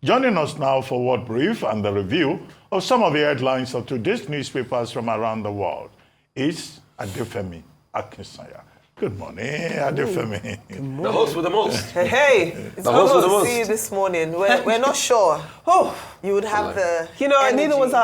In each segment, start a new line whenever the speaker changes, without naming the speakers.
Joining us now for World Brief and the review of some of the headlines of today's newspapers from around the world is Adefemi Akinsanya. Good morning, Adefemi.
Good morning. The host with the most.
Hey, it's
the host with the
to
most.
see you this morning. We're not sure. Oh, you would have the energy.
Neither was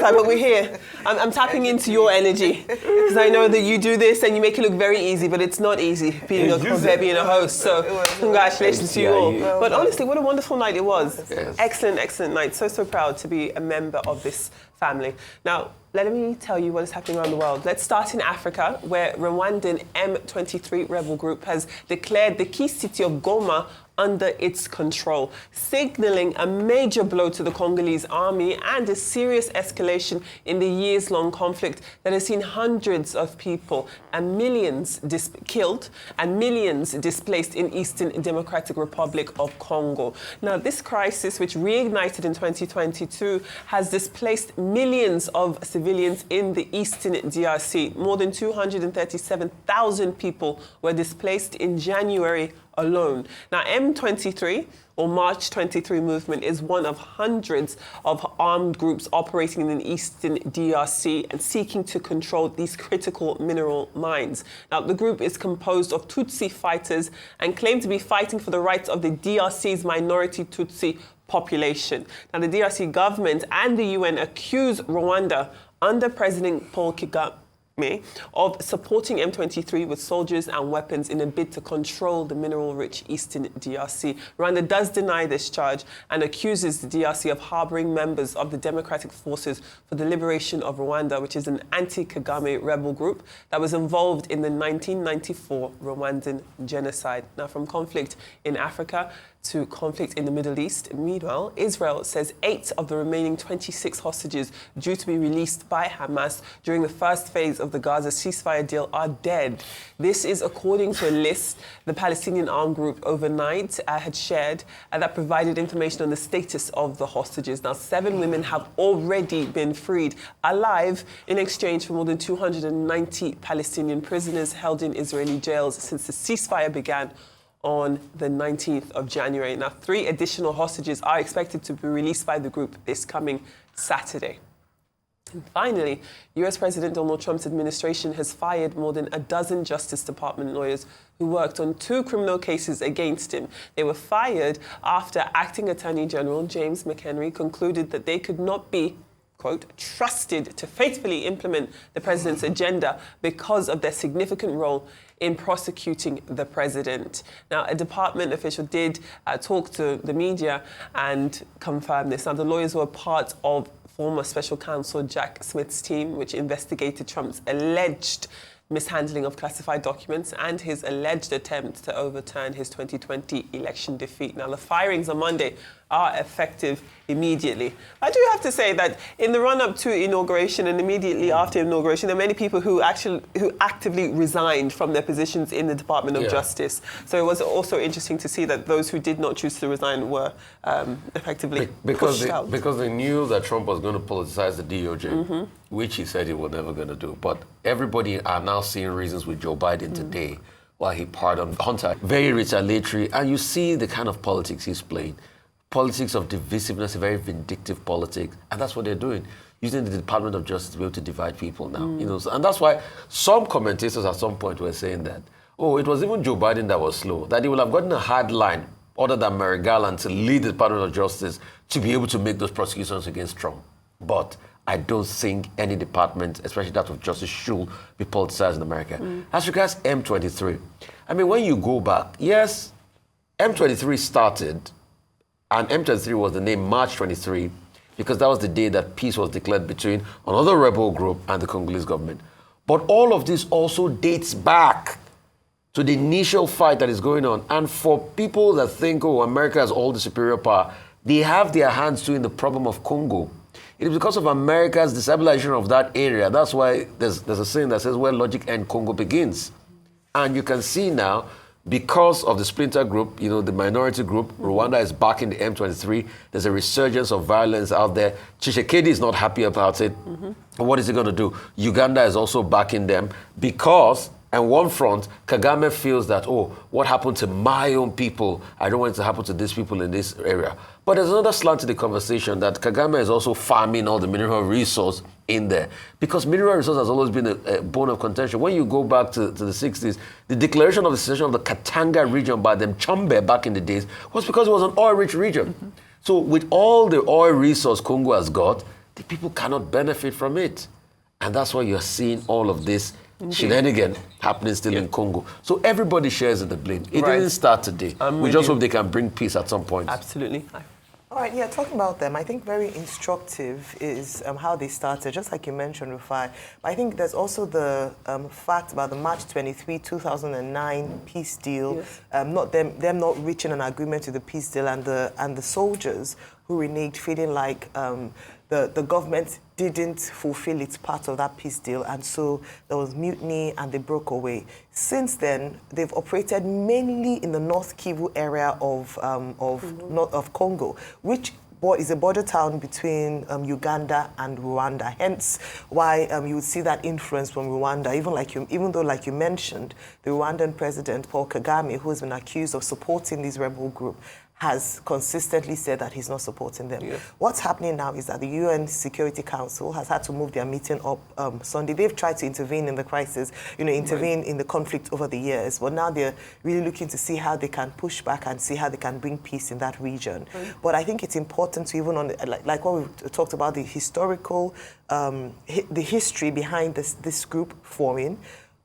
I, but we're here. I'm tapping into your energy because I know that you do this and you make it look very easy, but it's not easy being a host. So congratulations to you all. But honestly, what a wonderful night it was. Yes. Excellent night. So proud to be a member of this family. Now, let me tell you what is happening around the world. Let's start in Africa, where Rwandan M23 rebel group has declared the key city of Goma under its control, signaling a major blow to the Congolese army and a serious escalation in the years-long conflict that has seen hundreds of people and millions killed and millions displaced in Eastern Democratic Republic of Congo. Now, this crisis, which reignited in 2022, has displaced millions of civilians in the Eastern DRC. More than 237,000 people were displaced in January alone. Now, M23, or March 23 movement, is one of hundreds of armed groups operating in the Eastern DRC and seeking to control these critical mineral mines. Now, the group is composed of Tutsi fighters and claim to be fighting for the rights of the DRC's minority Tutsi population. Now, the DRC government and the UN accuse Rwanda under President Paul Kagame of supporting M23 with soldiers and weapons in a bid to control the mineral-rich Eastern DRC. Rwanda does deny this charge and accuses the DRC of harboring members of the Democratic Forces for the Liberation of Rwanda, which is an anti-Kagame rebel group that was involved in the 1994 Rwandan genocide. Now, from conflict in Africa to conflict in the Middle East. Meanwhile, Israel says 8 of the remaining 26 hostages due to be released by Hamas during the first phase of the Gaza ceasefire deal are dead. This is according to a list the Palestinian armed group overnight had shared that provided information on the status of the hostages. Now, 7 women have already been freed alive in exchange for more than 290 Palestinian prisoners held in Israeli jails since the ceasefire began on the 19th of January. Now, 3 additional hostages are expected to be released by the group this coming Saturday. And finally, US President Donald Trump's administration has fired more than a dozen Justice Department lawyers who worked on 2 criminal cases against him. They were fired after Acting Attorney General James McHenry concluded that they could not be, quote, trusted to faithfully implement the president's agenda because of their significant role in prosecuting the president. Now, a department official did talk to the media and confirm this. Now, the lawyers were part of former special counsel Jack Smith's team, which investigated Trump's alleged mishandling of classified documents and his alleged attempt to overturn his 2020 election defeat. Now, the firings on Monday are effective immediately. I do have to say that in the run-up to inauguration and immediately after inauguration, there are many people who actively resigned from their positions in the Department of Justice. So it was also interesting to see that those who did not choose to resign were effectively pushed out.
Because they knew that Trump was going to politicize the DOJ, which he said he was never going to do. But everybody are now seeing reasons with Joe Biden today why he pardoned Hunter. Very retaliatory, and you see the kind of politics he's playing. Politics of divisiveness, a very vindictive politics, and that's what they're doing, using the Department of Justice to be able to divide people now. You know, and that's why some commentators at some point were saying that, oh, it was even Joe Biden that was slow, that he would have gotten a hard line other than Merrick Garland to lead the Department of Justice to be able to make those prosecutions against Trump. But I don't think any department, especially that of justice, should be politicized in America. As regards M23, I mean, when you go back, yes, M23 started, and M23 was the name March 23 because that was the day that peace was declared between another rebel group and the Congolese government. But all of this also dates back to the initial fight that is going on. And for people that think, oh, America has all the superior power, they have their hands too in the problem of Congo. It is because of America's destabilization of that area. That's why there's a saying that says, where logic ends, Congo begins. And you can see now, because of the splinter group, you know, the minority group, Rwanda is backing the M23. There's a resurgence of violence out there. Tshisekedi is not happy about it. What is he going to do? Uganda is also backing them because And one front, Kagame feels that, oh, what happened to my own people? I don't want it to happen to these people in this area. But there's another slant to the conversation that Kagame is also farming all the mineral resource in there. Because mineral resource has always been a bone of contention. When you go back to the 60s, the declaration of the secession of the Katanga region by them Chombe back in the days was because it was an oil-rich region. Mm-hmm. So with all the oil resource Congo has got, the people cannot benefit from it. And that's why you're seeing all of this shenanigan happening still in Congo. So everybody shares in the blame. It didn't start today. We just hope they can bring peace at some point.
Absolutely.
All right, yeah, talking about them, I think very instructive is how they started, just like you mentioned, Rufai. I think there's also the fact about the March 23, 2009 peace deal, not them not reaching an agreement to the peace deal, and the soldiers who reneged, feeling like the government didn't fulfill its part of that peace deal, and so there was mutiny and they broke away. Since then, they've operated mainly in the North Kivu area of Congo, which is a border town between Uganda and Rwanda. Hence, why you would see that influence from Rwanda. Even though, like you mentioned, the Rwandan president Paul Kagame, who has been accused of supporting this rebel group, has consistently said that he's not supporting them. Yes. What's happening now is that the UN Security Council has had to move their meeting up Sunday. They've tried to intervene in the crisis, intervene in the conflict over the years, but now they're really looking to see how they can push back and see how they can bring peace in that region. But I think it's important to even, like what we talked about, the historical, the history behind this group forming,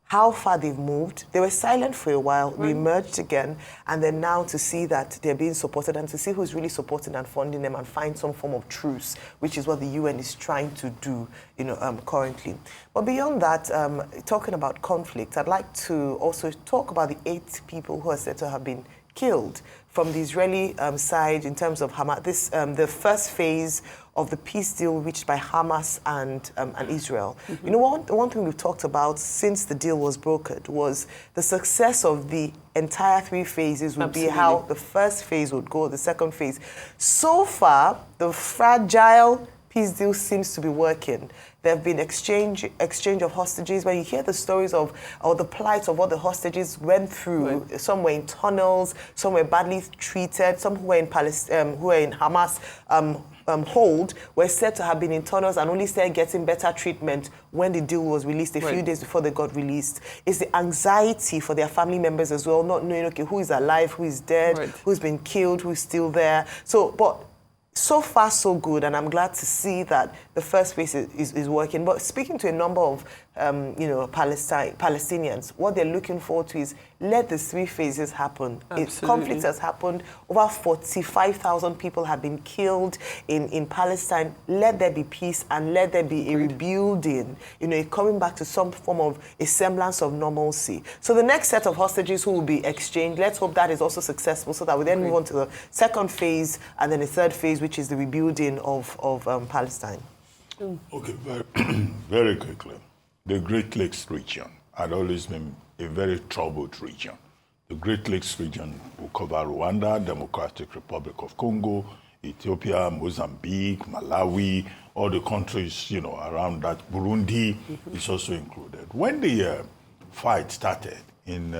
how far they've moved. They were silent for a while, re-emerged again, and then now to see that they're being supported and to see who's really supporting and funding them and find some form of truce, which is what the UN is trying to do, currently. But beyond that, talking about conflict, I'd like to also talk about the 8 people who are said to have been killed from the Israeli side in terms of Hamas. The first phase of the peace deal reached by Hamas and Israel. Mm-hmm. One thing we've talked about since the deal was brokered was the success of the entire 3 phases would be how the first phase would go, the second phase. So far, the fragile peace deal seems to be working. There have been exchange of hostages, where you hear the stories of or the plight of what the hostages went through. Right. Some were in tunnels, some were badly treated, some who were in Hamas hold were said to have been in tunnels and only started getting better treatment when the deal was released a few days before they got released. It's the anxiety for their family members as well, not knowing, okay, who is alive, who is dead, who's been killed, who's still there. So far, so good, and I'm glad to see that the first phase is working. But speaking to a number of Palestinians, what they're looking forward to is let the 3 phases happen. Conflict has happened. Over 45,000 people have been killed in Palestine. Let there be peace and let there be a rebuilding, coming back to some form of a semblance of normalcy. So the next set of hostages who will be exchanged, let's hope that is also successful so that we then move on to the second phase and then the third phase, which is the rebuilding of Palestine.
Okay, very quickly. The Great Lakes region had always been a very troubled region. The Great Lakes region will cover Rwanda, Democratic Republic of Congo, Ethiopia, Mozambique, Malawi, all the countries, around that. Burundi is also included. When the fight started in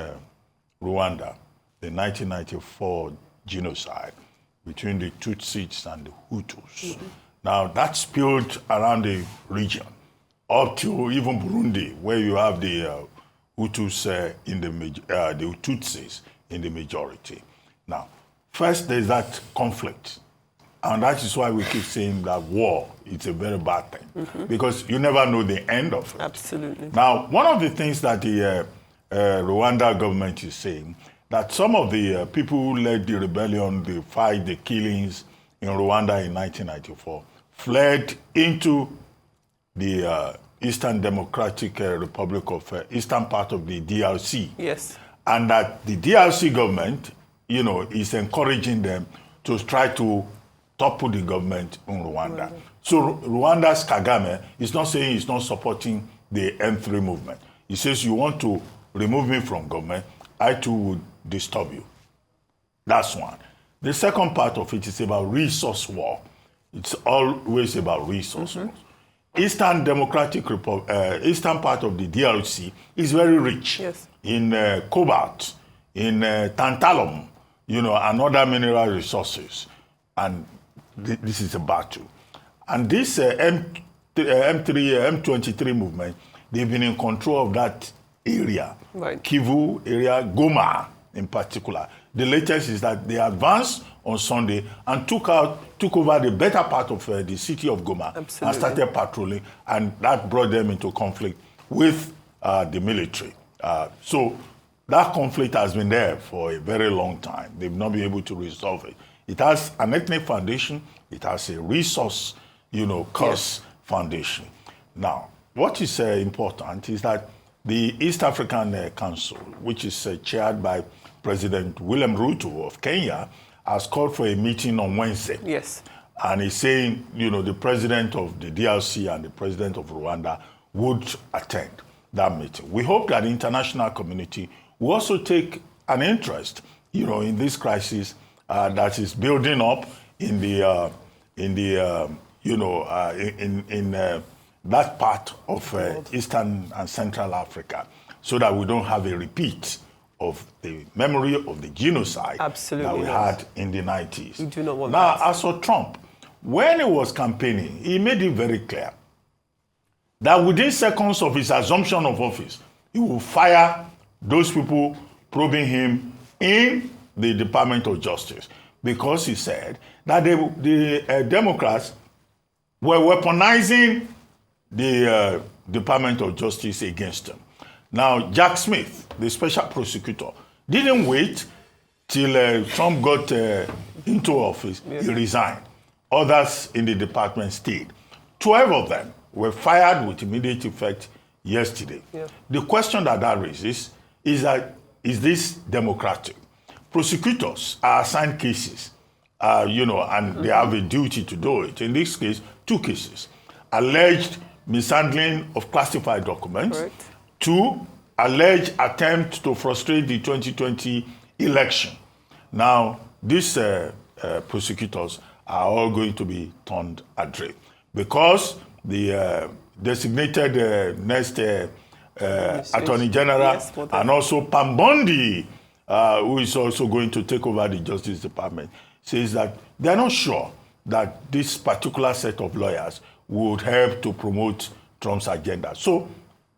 Rwanda, the 1994 genocide between the Tutsis and the Hutus, now that spilled around the region, up to even Burundi, where you have the Hutus the Tutsis in the majority. Now, first there's that conflict, and that is why we keep saying that war is a very bad thing, because you never know the end of it.
Absolutely.
Now, one of the things that the Rwanda government is saying, that some of the people who led the rebellion, the fight, the killings in Rwanda in 1994, fled into the Eastern Democratic Republic of Eastern part of the DRC.
Yes.
And that the DRC government, is encouraging them to try to topple the government in Rwanda. So Rwanda's Kagame is not saying he's not supporting the M3 movement. He says, you want to remove me from government, I too would disturb you. That's one. The second part of it is about resource war. It's always about resource wars. eastern eastern part of the DRC is very rich in cobalt, in tantalum, and other mineral resources. And this is a battle. And this M23 movement, they've been in control of that area, Kivu area, Goma in particular. The latest is that they advanced on Sunday and took over the better part of the city of Goma and started patrolling, and that brought them into conflict with the military. So that conflict has been there for a very long time. They've not been able to resolve it. It has an ethnic foundation. It has a resource, cost foundation. Now, what is important is that the East African Council, which is chaired by President William Ruto of Kenya, has called for a meeting on Wednesday.
Yes.
And he's saying, the president of the DRC and the president of Rwanda would attend that meeting. We hope that the international community will also take an interest, in this crisis that is building up in that part of Eastern and Central Africa, so that we don't have a repeat of the memory of the genocide that we had in the 90s.
We do not want
that.
Now,
as for Trump, when he was campaigning, he made it very clear that within seconds of his assumption of office, he will fire those people probing him in the Department of Justice, because he said that the Democrats were weaponizing the Department of Justice against him. Now, Jack Smith, the special prosecutor, didn't wait till Trump got into office. He resigned. Others in the department stayed. 12 of them were fired with immediate effect yesterday. The question that raises is that, is this democratic? Prosecutors are assigned cases, and they have a duty to do it. In this case, 2 cases. Alleged mishandling of classified documents.
Correct.
2, alleged attempt to frustrate the 2020 election. Now, these prosecutors are all going to be turned adrift, because the designated next Attorney General and also Pam Bondi, who is also going to take over the Justice Department, says that they're not sure that this particular set of lawyers would help to promote Trump's agenda. So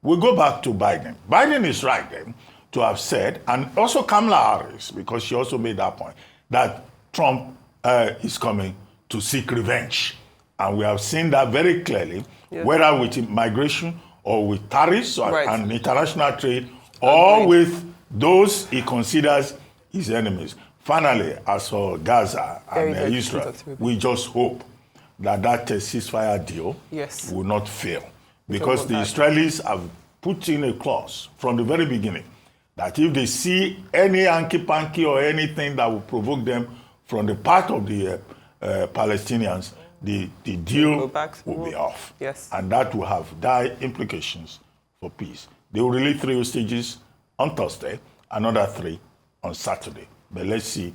we go back to Biden. Biden is right then to have said, and also Kamala Harris, because she also made that point, that Trump is coming to seek revenge. And we have seen that very clearly, whether with migration or with tariffs and international trade, or with those he considers his enemies. Finally, as for Gaza and Israel, we just hope that ceasefire deal will not fail. Because the Israelis have put in a clause from the very beginning that if they see any hanky-panky or anything that will provoke them from the part of the Palestinians, the deal will be off.
Yes.
And that will have dire implications for peace. They will release 3 hostages on Thursday, another 3 on Saturday. But let's see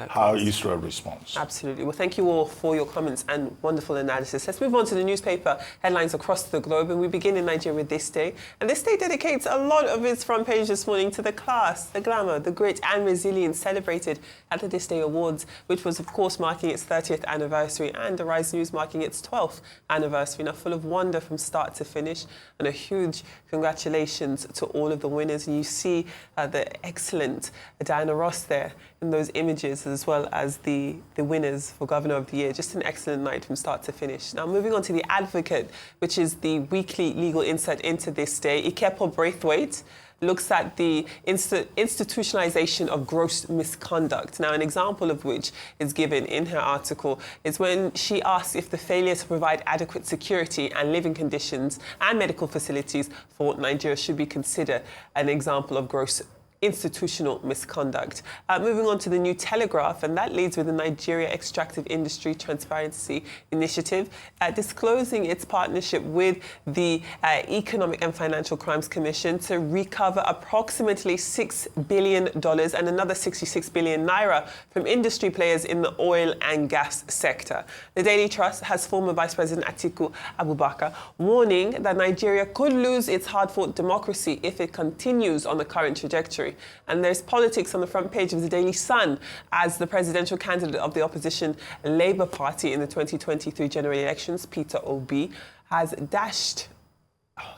how Israel responds.
Absolutely. Well, thank you all for your comments and wonderful analysis. Let's move on to the newspaper headlines across the globe, and we begin in Nigeria with This Day. And This Day dedicates a lot of its front page this morning to the class, the glamour, the grit and resilience celebrated at the This Day Awards, which was, of course, marking its 30th anniversary, and Arise News marking its 12th anniversary. Now, full of wonder from start to finish, and a huge congratulations to all of the winners. And you see the excellent Diana Ross there in those images, as well as the winners for Governor of the Year. Just an excellent night from start to finish. Now, moving on to The Advocate, which is the weekly legal insight into This Day. Ikepo Braithwaite looks at the institutionalization of gross misconduct. Now, an example of which is given in her article is when she asks if the failure to provide adequate security and living conditions and medical facilities for Nigeria should be considered an example of gross institutional misconduct. Moving on to the New Telegraph, and that leads with the Nigeria Extractive Industry Transparency Initiative, disclosing its partnership with the Economic and Financial Crimes Commission to recover approximately $6 billion and another 66 billion naira from industry players in the oil and gas sector. The Daily Trust has former Vice President Atiku Abubakar warning that Nigeria could lose its hard-fought democracy if it continues on the current trajectory. And there's politics on the front page of the Daily Sun as the presidential candidate of the opposition Labour Party in the 2023 general elections, Peter Obi, has dashed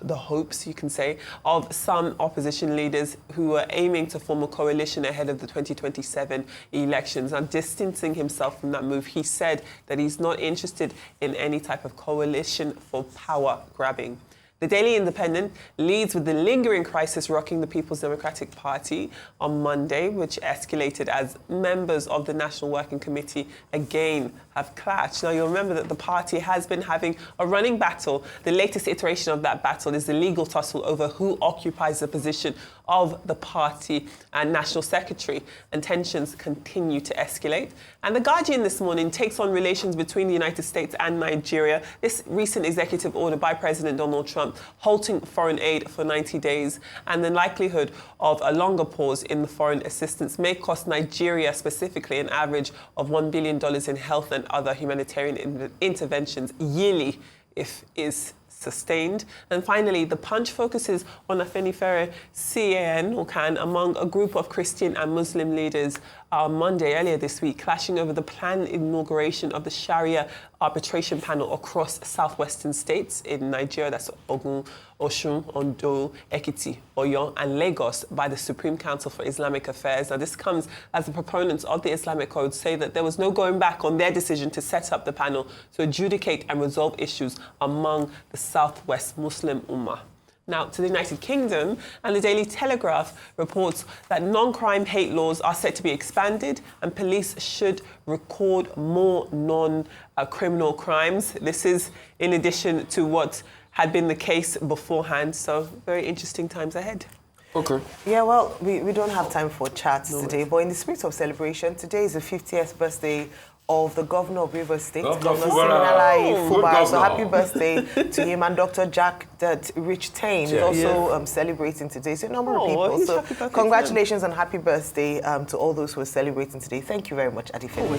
the hopes, you can say, of some opposition leaders who were aiming to form a coalition ahead of the 2027 elections. And distancing himself from that move, he said that he's not interested in any type of coalition for power grabbing. The Daily Independent leads with the lingering crisis rocking the People's Democratic Party on Monday, which escalated as members of the National Working Committee again have clashed. Now, you'll remember that the party has been having a running battle. The latest iteration of that battle is the legal tussle over who occupies the position of the party and national secretary, and tensions continue to escalate. And The Guardian this morning takes on relations between the United States and Nigeria. This recent executive order by President Donald Trump halting foreign aid for 90 days and the likelihood of a longer pause in the foreign assistance may cost Nigeria specifically an average of $1 billion in health and other humanitarian interventions yearly if is sustained. And finally, The Punch focuses on Afenifere CAN or CAN among a group of Christian and Muslim leaders Monday earlier this week, clashing over the planned inauguration of the Sharia arbitration panel across southwestern states in Nigeria, that's Ogun, Osun, Ondo, Ekiti, Oyo, and Lagos, by the Supreme Council for Islamic Affairs. Now, this comes as the proponents of the Islamic Code say that there was no going back on their decision to set up the panel to adjudicate and resolve issues among the Southwest Muslim Ummah. Now, to the United Kingdom, and the Daily Telegraph reports that non-crime hate laws are set to be expanded and police should record more non-criminal crimes. This is in addition to what had been the case beforehand, so very interesting times ahead.
Okay.
Yeah, well, we don't have time for chats today, but in the spirit of celebration, today is the 50th birthday of the governor of Rivers State, Governor Siminalayi Fubara. So happy birthday to him, and Dr. Jack Rich Tain is also celebrating today. So a number of people. So congratulations and happy birthday to all those who are celebrating today. Thank you very much, Adifemi.